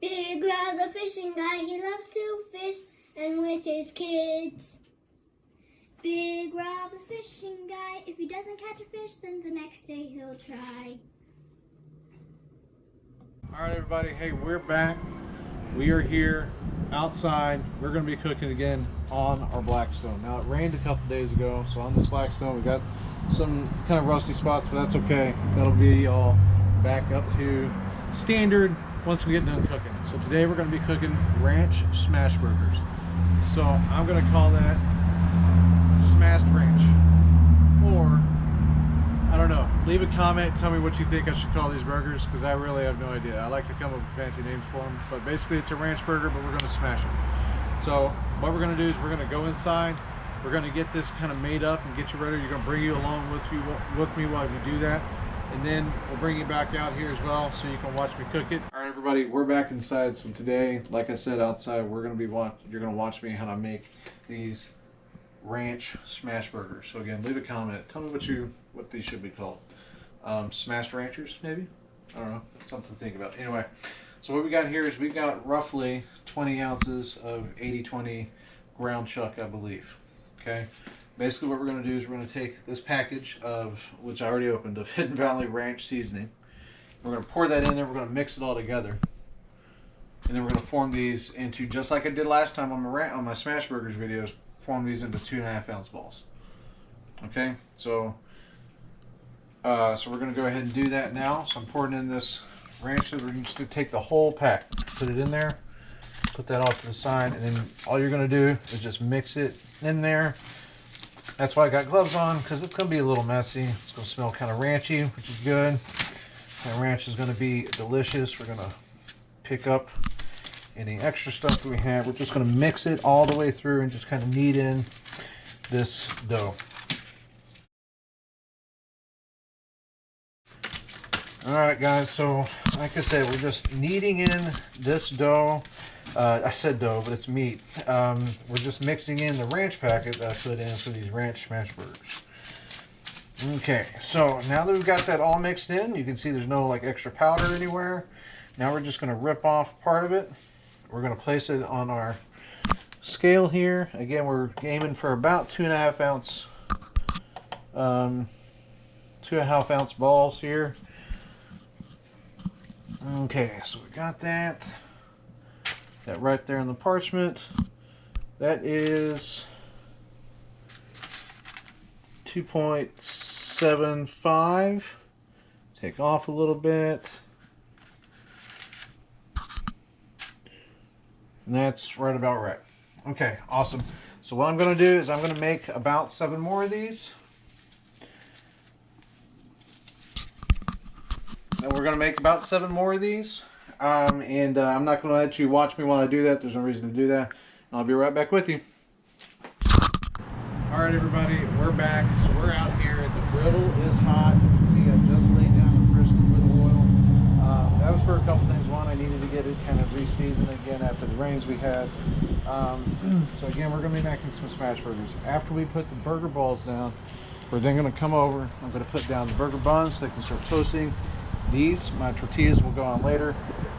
Big Rob the fishing guy, he loves to fish and with his kids. Big Rob the fishing guy, if he doesn't catch a fish, then the next day he'll try. Alright everybody, hey, we're back. We are here outside. We're going to be cooking again on our Blackstone. Now it rained a couple days ago, so on this Blackstone we got some kind of rusty spots, but that's okay. That'll be all back up to standard once we get done cooking. So today we're going to be cooking ranch smash burgers. So I'm going to call that smashed ranch, or I don't know. Leave a comment, tell me what you think I should call these burgers, because I really have no idea. I like to come up with fancy names for them, but basically it's a ranch burger, but we're going to smash them. So what we're going to do is we're going to go inside, we're going to get this kind of made up and get you ready. You're going to bring you along with me while we do that, and then we'll bring you back out here as well so you can watch me cook it. All right everybody, we're back inside. So today, like I said, outside you're going to watch me how to make these ranch smash burgers. So again, leave a comment, tell me what these should be called. Smashed ranchers, maybe? I don't know, something to think about. Anyway, so what we got here is we got roughly 20 ounces of 80/20 ground chuck, I believe. Okay, basically what we're going to do is we're going to take this package of, which I already opened, of Hidden Valley ranch seasoning. We're going to pour that in there, we're going to mix it all together, and then we're going to form these into, just like I did last time on my smash burgers videos, form these into 2.5 ounce balls. Okay, so we're going to go ahead and do that now. So I'm pouring in this ranch. So we're just going to take the whole pack, put it in there, put that off to the side, and then all you're going to do is just mix it in there. That's why I got gloves on, because it's going to be a little messy. It's going to smell kind of ranchy, which is good. That ranch is going to be delicious. We're going to pick up any extra stuff that we have. We're just going to mix it all the way through and just kind of knead in this dough. Alright guys, so like I said, we're just kneading in this dough. I said dough, but it's meat. We're just mixing in the ranch packet that I put in for these ranch smash burgers. Okay, so now that we've got that all mixed in, you can see there's no like extra powder anywhere. Now we're just going to rip off part of it. We're going to place it on our scale here. Again, we're aiming for about 2.5 ounce 2.5 ounce balls here. Okay, so we got that right there on the parchment. That is 2.75. Take off a little bit. And that's right about right. Okay, awesome. So what I'm going to do is I'm going to make about 7 more of these. And we're going to make about 7 more of these. I'm not going to let you watch me while I do that. There's no reason to do that. I'll be right back with you. Alright everybody, we're back. So we're out here. The griddle is hot. You can see I just laid down the first with oil. That was for a couple things. One, I needed to get it kind of re-seasoned again after the rains we had. So again, we're going to be making some smash burgers. After we put the burger balls down, we're then going to come over. I'm going to put down the burger buns so they can start toasting. My tortillas will go on later,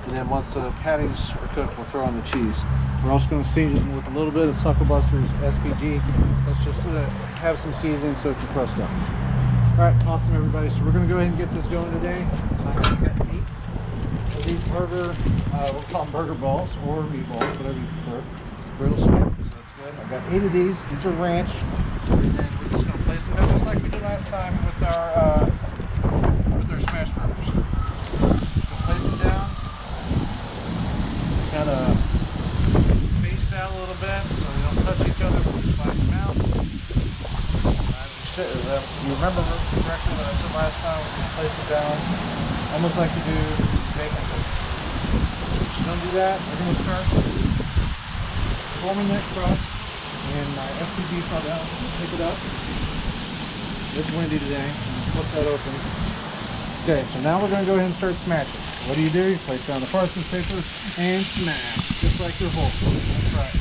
and then once the patties are cooked, we'll throw on the cheese. We're also going to season with a little bit of Sucklebuster's SPG. That's just to have some seasoning so it can crust up. Alright, awesome everybody. So we're going to go ahead and get this going today. I got 8 of these burger, we'll call them burger balls or meatballs, whatever you prefer. Griddle snack, so that's good. I've got 8 of these. These are ranch. And then we're just going to place them down just like we did last time with our smash burgers. So place it down, kind of spaced out a little bit so they don't touch each other when you slice them out. You remember correctly what I said last time, we're going to place it down almost like you do bacon. So don't do that. We're going to start forming that crust, and my FPG fell down. I'm going to pick it up. It's windy today. I'm going to flip that open. Okay, so now we're going to go ahead and start smashing. What do? You place down the parchment paper and smash, just like your whole food. That's right.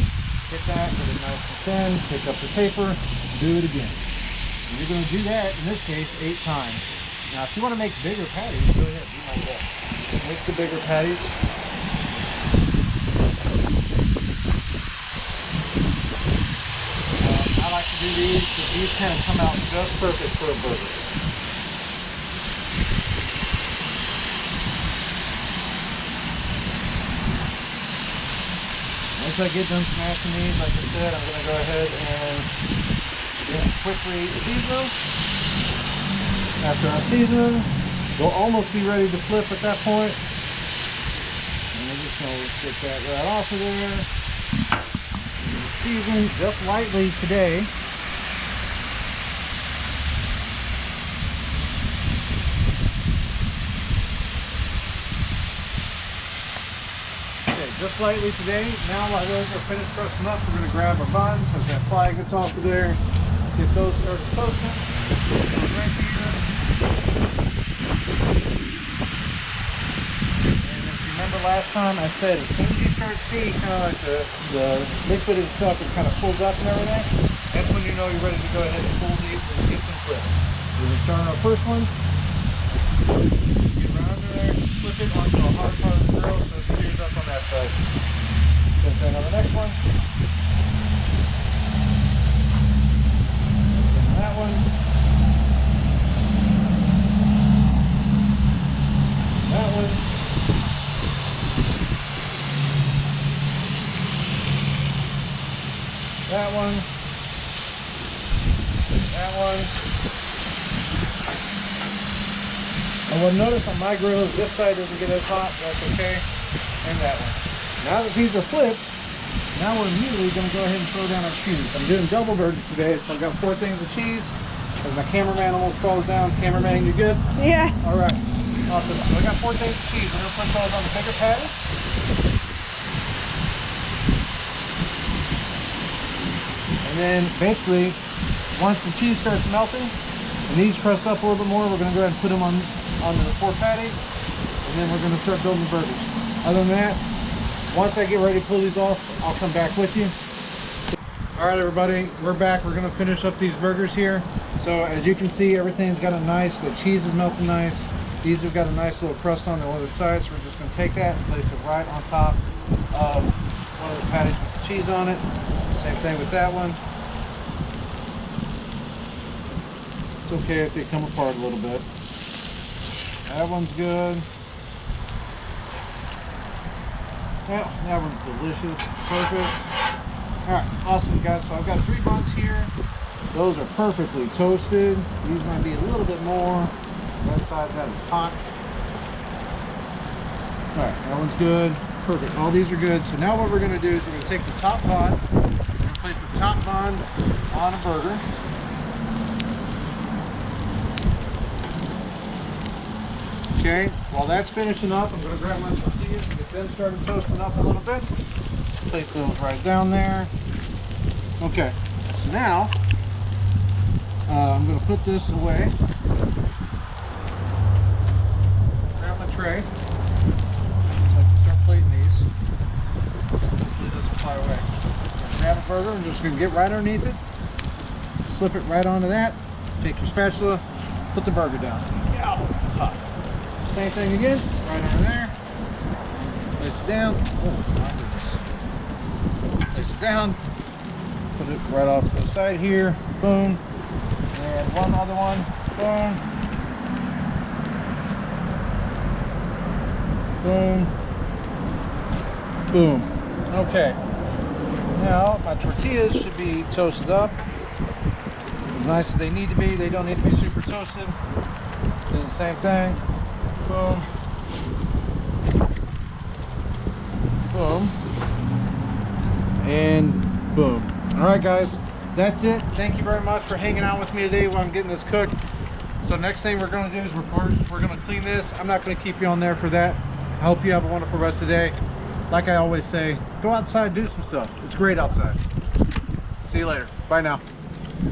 Hit that, get it nice and thin, pick up the paper, do it again. And you're going to do that, in this case, 8 times. Now, if you want to make bigger patties, go ahead, do like that. Make the bigger patties. do these because these kind of come out just perfect for a burger. Once I get done smashing these, like I said, I'm going to go ahead and just quickly season them. After I season them, they'll almost be ready to flip at that point. And we're just going to get that right off of there. Season just lightly today. Okay, just lightly today. Now while those are finished crusting up, we're going to grab our buns as that fly gets off of there. Get those started toasting. Right here. And if you remember last time I said as soon as you start seeing kind of like the liquid and stuff, it kind of pulls up and everything, that's when you know you're ready to go ahead and pull these and get them flipped. We're going to start on our first one. Get right under there, flip it onto a hard part of the grill so it sears up on that side. Same thing on the next one. That one. That one. That one. That one. And what notice on my grill is this side doesn't get as hot, that's okay. And that one. Now that these are flipped, now we're immediately going to go ahead and throw down our cheese. I'm doing double burgers today, so I've got 4 things of cheese. As my cameraman almost falls down. Cameraman, you good? Yeah. All right. Awesome. So I got 4 things of cheese. We're going to put those on the bigger patty. And then basically, once the cheese starts melting and these crust up a little bit more, we're going to go ahead and put them onto the 4 patties. And then we're going to start building the burgers. Other than that, once I get ready to pull these off, I'll come back with you. All right, everybody, we're back. We're going to finish up these burgers here. So as you can see, everything's got a nice, the cheese is melting nice. These have got a nice little crust on the other side, so we're just going to take that and place it right on top of one of the patties with the cheese on it. Same thing with that one. It's okay if they come apart a little bit. That one's good. Yeah, that one's delicious. Perfect. Alright, awesome guys. So I've got 3 buns here. Those are perfectly toasted. These might be a little bit more. That side, that is hot. Alright, that one's good. Perfect. All these are good. So now what we're going to do is we're going to take the top bun. We're going to place the top bun on a burger. Okay, while that's finishing up, I'm going to grab my tortillas and get them started toasting up a little bit. Place those right down there. Okay, so now I'm going to put this away. Grab my tray. So I can start plating these. Hopefully it doesn't fly away. Grab a burger and just going to get right underneath it. Slip it right onto that. Take your spatula, put the burger down. Ow, it's hot. Same thing again, right under there. Place it down. Oh my goodness. Place it down. Put it right off to the side here. Boom. And one other one. Boom. Boom. Okay. Now my tortillas should be toasted up as nice as they need to be. They don't need to be super toasted. Do the same thing. Boom. Boom. And boom. Alright guys, that's it. Thank you very much for hanging out with me today while I'm getting this cooked. So next thing we're going to do is we're going to clean this. I'm not going to keep you on there for that. I hope you have a wonderful rest of the day. Like I always say, go outside, do some stuff. It's great outside. See you later. Bye now.